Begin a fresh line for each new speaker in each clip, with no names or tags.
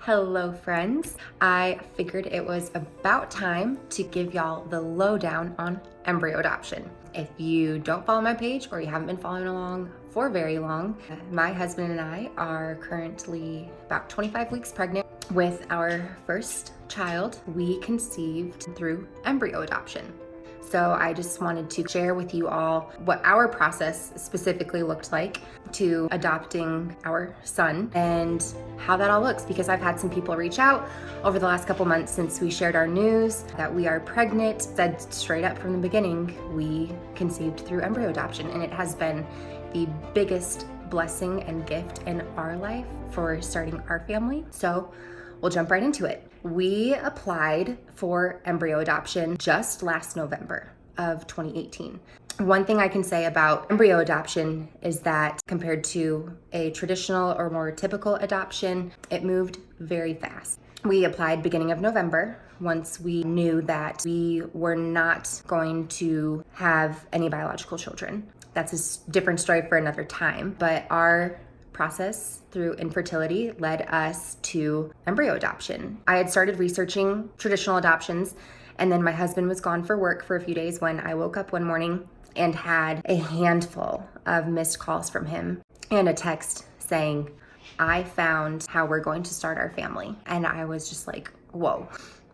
Hello friends, I figured it was about time to give y'all the lowdown on embryo adoption. If you don't follow my page or you haven't been following along for very long, my husband and I are currently about 25 weeks pregnant with our first child. We conceived through embryo adoption. So I just wanted to share with you all what our process specifically looked like to adopting our son and how that all looks, because I've had some people reach out over the last couple months since we shared our news that we are pregnant, said straight up from the beginning, we conceived through embryo adoption, and it has been the biggest blessing and gift in our life for starting our family. So we'll jump right into it. We applied for embryo adoption just last November of 2018. One thing I can say about embryo adoption is that compared to a traditional or more typical adoption, it moved very fast. We applied beginning of November once we knew that we were not going to have any biological children. That's a different story for another time, but our process through infertility led us to embryo adoption. I had started researching traditional adoptions, and then my husband was gone for work for a few days when I woke up one morning and had a handful of missed calls from him and a text saying, "I found how we're going to start our family." And I was just like, whoa,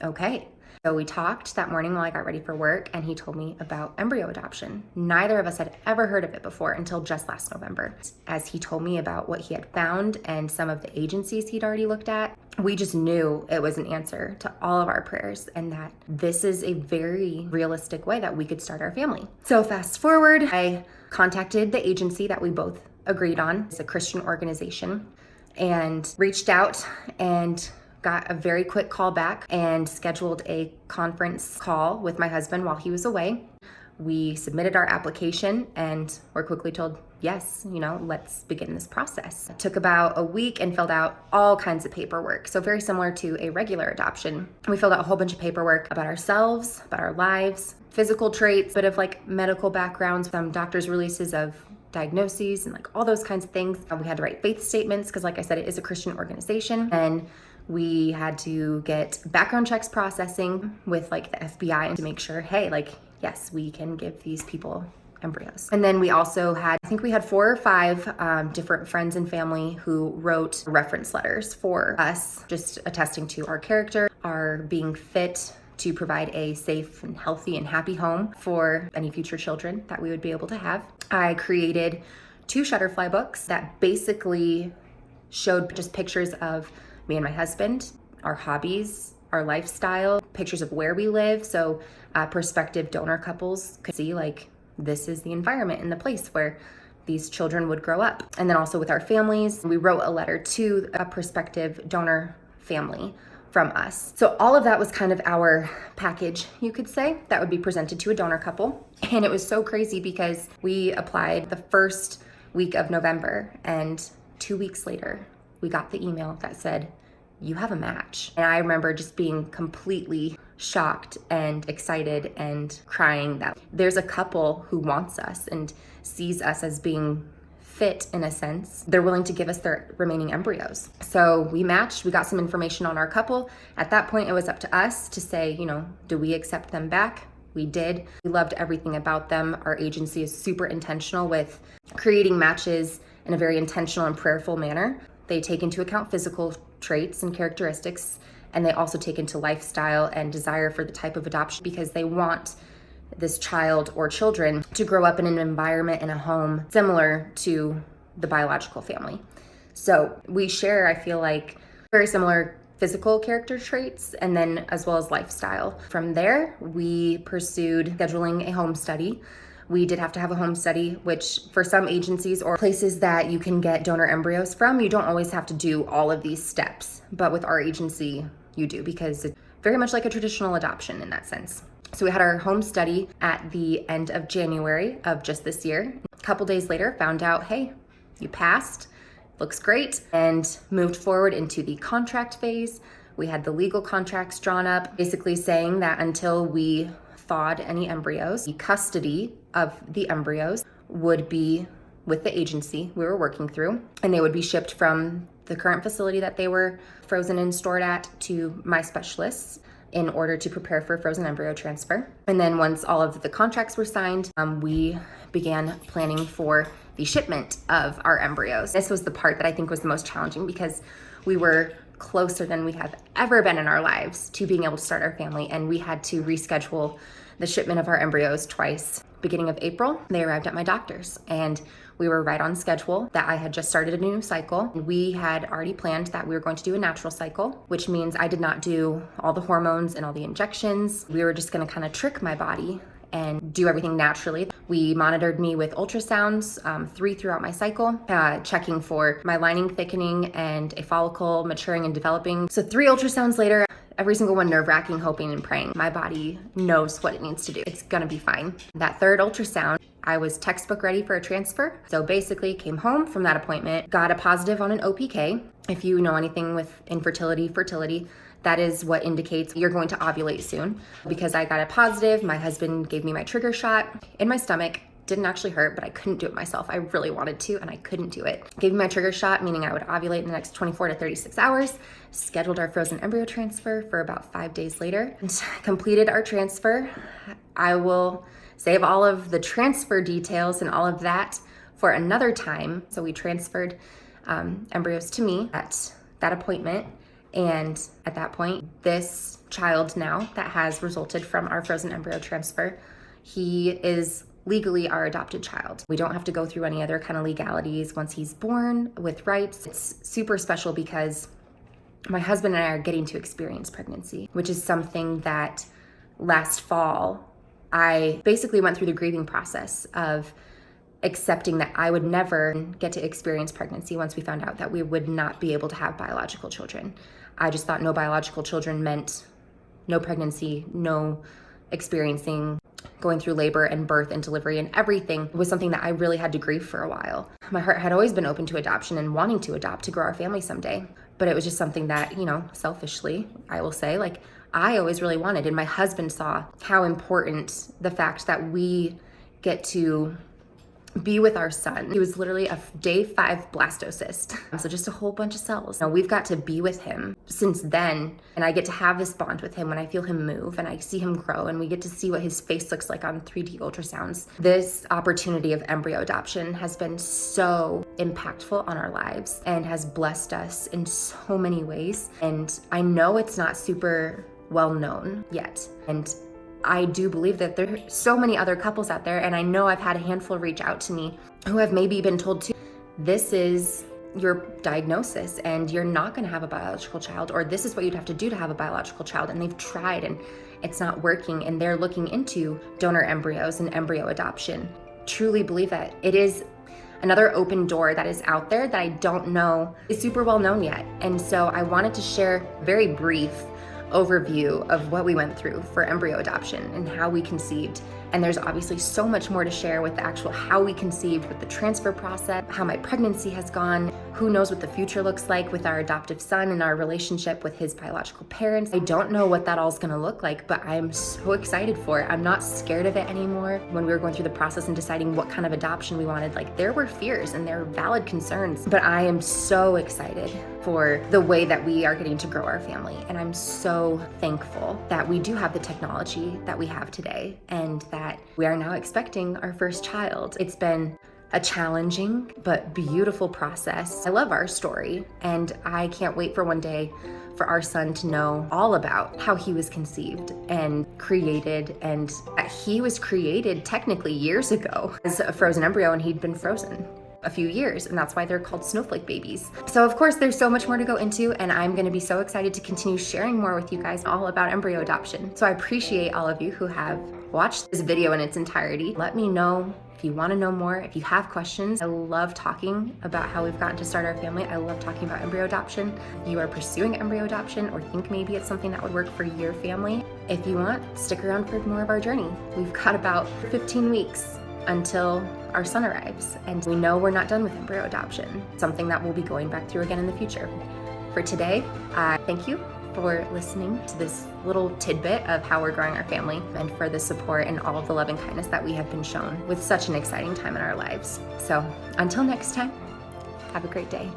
okay. So we talked that morning while I got ready for work, and he told me about embryo adoption. Neither of us had ever heard of it before until just last November. As he told me about what he had found and some of the agencies he'd already looked at, we just knew it was an answer to all of our prayers and that this is a very realistic way that we could start our family. So fast forward, I contacted the agency that we both agreed on. It's a Christian organization, and reached out and got a very quick call back and scheduled a conference call with my husband while he was away. We submitted our application and were quickly told, yes, let's begin this process. It took about a week and filled out all kinds of paperwork. So very similar to a regular adoption. We filled out a whole bunch of paperwork about ourselves, about our lives, physical traits, bit of medical backgrounds, some doctor's releases of diagnoses and all those kinds of things. We had to write faith statements because like I said, it is a Christian organization. And we had to get background checks processing with the FBI to make sure, hey, yes, we can give these people embryos. And then we also had, I think we had 4 or 5 different friends and family who wrote reference letters for us, just attesting to our character, our being fit to provide a safe and healthy and happy home for any future children that we would be able to have. I created 2 Shutterfly books that basically showed just pictures of me and my husband, our hobbies, our lifestyle, pictures of where we live. So prospective donor couples could see this is the environment and the place where these children would grow up. And then also with our families, we wrote a letter to a prospective donor family from us. So all of that was kind of our package, you could say, that would be presented to a donor couple. And it was so crazy because we applied the first week of November, and 2 weeks later, we got the email that said, you have a match. And I remember just being completely shocked and excited and crying that there's a couple who wants us and sees us as being fit in a sense. They're willing to give us their remaining embryos. So we matched, we got some information on our couple. At that point, it was up to us to say, do we accept them back? We did. We loved everything about them. Our agency is super intentional with creating matches in a very intentional and prayerful manner. They take into account physical traits and characteristics, and they also take into lifestyle and desire for the type of adoption, because they want this child or children to grow up in an environment and a home similar to the biological family. So we share, I feel very similar physical character traits, and then as well as lifestyle. From there, we pursued scheduling a home study. We did have to have a home study, which for some agencies or places that you can get donor embryos from, you don't always have to do all of these steps. But with our agency, you do, because it's very much like a traditional adoption in that sense. So we had our home study at the end of January of just this year. A couple days later, found out, hey, you passed, looks great, and moved forward into the contract phase. We had the legal contracts drawn up, basically saying that until we thawed any embryos, the custody of the embryos would be with the agency we were working through, and they would be shipped from the current facility that they were frozen and stored at to my specialists in order to prepare for frozen embryo transfer. And then once all of the contracts were signed, we began planning for the shipment of our embryos. This was the part that I think was the most challenging because we were closer than we have ever been in our lives to being able to start our family, and we had to reschedule the shipment of our embryos twice. Beginning of April, they arrived at my doctor's, and we were right on schedule. That I had just started a new cycle. We had already planned that we were going to do a natural cycle, which means I did not do all the hormones and all the injections. We were just gonna kind of trick my body and do everything naturally. We monitored me with ultrasounds, 3 throughout my cycle, checking for my lining thickening and a follicle maturing and developing. So 3 ultrasounds later, every single one nerve-wracking, hoping and praying. My body knows what it needs to do. It's gonna be fine. That 3rd ultrasound, I was textbook ready for a transfer. So basically came home from that appointment, got a positive on an OPK. If you know anything with infertility, fertility, that is what indicates you're going to ovulate soon. Because I got a positive, my husband gave me my trigger shot in my stomach. Didn't actually hurt, but I couldn't do it myself. I really wanted to, and I couldn't do it. Gave me my trigger shot, meaning I would ovulate in the next 24 to 36 hours. Scheduled our frozen embryo transfer for about 5 days later. And completed our transfer. I will save all of the transfer details and all of that for another time. So we transferred embryos to me at that appointment. And at that point, this child now that has resulted from our frozen embryo transfer, he is legally our adopted child. We don't have to go through any other kind of legalities once he's born with rights. It's super special because my husband and I are getting to experience pregnancy, which is something that last fall, I basically went through the grieving process of accepting that I would never get to experience pregnancy once we found out that we would not be able to have biological children. I just thought no biological children meant no pregnancy, no experiencing going through labor and birth and delivery, and everything was something that I really had to grieve for a while. My heart had always been open to adoption and wanting to adopt to grow our family someday. But it was just something that, selfishly, I will say, I always really wanted. And my husband saw how important the fact that we get to be with our son. He was literally a day 5 blastocyst. So just a whole bunch of cells. Now we've got to be with him since then. And I get to have this bond with him when I feel him move and I see him grow and we get to see what his face looks like on 3D ultrasounds. This opportunity of embryo adoption has been so impactful on our lives and has blessed us in so many ways. And I know it's not super well known yet. And I do believe that there are so many other couples out there, and I know I've had a handful reach out to me who have maybe been told too, this is your diagnosis and you're not gonna have a biological child, or this is what you'd have to do to have a biological child, and they've tried and it's not working, and they're looking into donor embryos and embryo adoption. Truly believe that it is another open door that is out there that I don't know is super well known yet. And so I wanted to share very brief overview of what we went through for embryo adoption and how we conceived. And there's obviously so much more to share with the actual how we conceived, with the transfer process, how my pregnancy has gone, who knows what the future looks like with our adoptive son and our relationship with his biological parents. I don't know what that all is gonna look like, but I'm so excited for it. I'm not scared of it anymore. When we were going through the process and deciding what kind of adoption we wanted, there were fears and there were valid concerns, but I am so excited for the way that we are getting to grow our family. And I'm so thankful that we do have the technology that we have today and that we are now expecting our first child. It's been a challenging but beautiful process. I love our story, and I can't wait for one day for our son to know all about how he was conceived and created, and he was created technically years ago as a frozen embryo, and he'd been frozen a few years, and that's why they're called snowflake babies. So of course there's so much more to go into, and I'm gonna be so excited to continue sharing more with you guys all about embryo adoption. So I appreciate all of you who have watched this video in its entirety. Let me know if you wanna know more, if you have questions. I love talking about how we've gotten to start our family. I love talking about embryo adoption. If you are pursuing embryo adoption or think maybe it's something that would work for your family, if you want, stick around for more of our journey. We've got about 15 weeks until our son arrives, and we know we're not done with embryo adoption, something that we'll be going back through again in the future. For today, I thank you for listening to this little tidbit of how we're growing our family, and for the support and all of the love and kindness that we have been shown with such an exciting time in our lives. So until next time, have a great day.